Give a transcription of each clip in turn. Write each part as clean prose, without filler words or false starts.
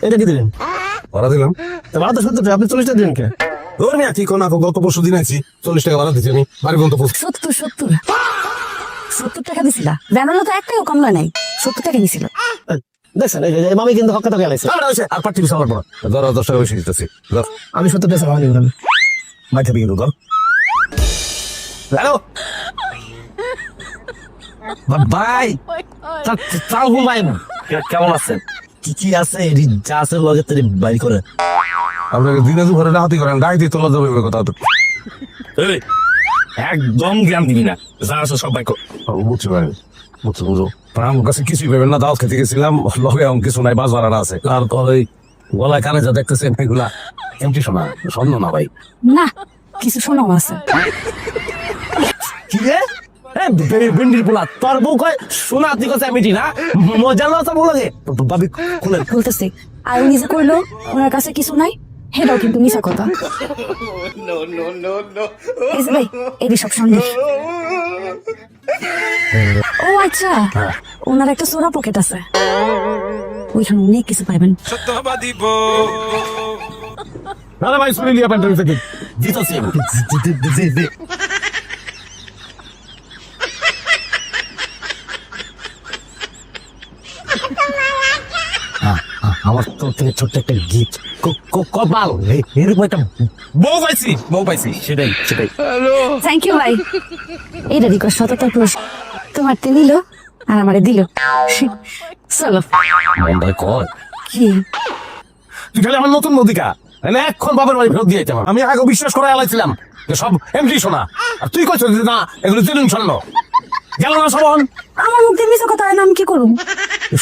এটা কি দিলেন? ভাড়া দিলাম। ভাড়া তো 70 টাকা, আপনি 40 টাকা দিলেন কে? ধর মিয়া, ঠিক না, গত পরশু দিন আইছি, 40 টাকা ভাড়া দিচ্ছি আমি, বাড়ি পর্যন্ত পৌঁছে। 70 টাকা দিছিলা? ব্যানারও তো একটাও কমলা নাই, 70 টাকা নিছিল। দেখছেন, এই মামি কিন্তু হক্কা টাকা লাইছে। আর পার্টি বিশ আমার পর 10 টাকা বেশি দিতেছি। আমি 70 টাকা ভাড়া নিলাম। মাই খাবি কিন্তু ধর। হ্যালো ভাই, তাও ভাই কেমন আছেন? কি আছে যা আছে লগে তোর বাড়ি করে। আপনাকে দিনে দুপুরে রাহাতি করেন, গাড়িতে তোলা যাবে কথা তো। একদম জ্ঞান দিবি না, যা আছে সব বাইক। বুঝছি ভাই, বুঝো আমার কাছে কিছুই পাবেন না। দাওয়াত খেতে গেছিলাম, লগে এমন কিছু নাই, বাস ভাড়া আছে। আর ওই গলায় কানে যা দেখতেছেন এগুলা এমটি শোনা, স্বর্ণ না ভাই। না, কিছু শোনাও আছে। কি রে? ভিন্ডির পোলা তোর বউ কয় শোনা, তুই কাছে আমি না মজা লতা বলে ভাবি খুলে বলতেছি, আর উনি যে কইলো ওনার কাছে কিছু নাই, হেটাও কিন্তু মিছা কথা। এই যে ভাই, এটি সব সন্দেহ। ও আচ্ছা, ওনার একটা সোনা পকেট আছে, ওইখানে অনেক কিছু পাইবেন। না ভাই, শুনে লিয়া প্যান্ট থেকে দিতেছি আমার তোর থেকে ছোট্ট একটা গিফট। কপাল এরকম একটা বউ পাইছি সেটাই। থ্যাংক ইউ ভাই। এটা রিকোয়েস্ট 77+, তোমারতে নিল আর আমারে দিল। চলো মন্দায় কর কি তুই খালি আমার নতুন নদীকা এখন বাবার বাড়ি ফেরত দিয়ে যেতাম। আমি আগে বিশ্বাস করে আলাইছিলাম যে সব এমনি শোনা, আর তুই কইছ না এগুলো চিনুন শোন গেল না সবন। আমার মুখ দিয়ে মিছা কথা হয় না, আমি কি করুম?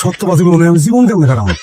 সত্যবাদী বলে আমি জীবন কেমন কাটাবো?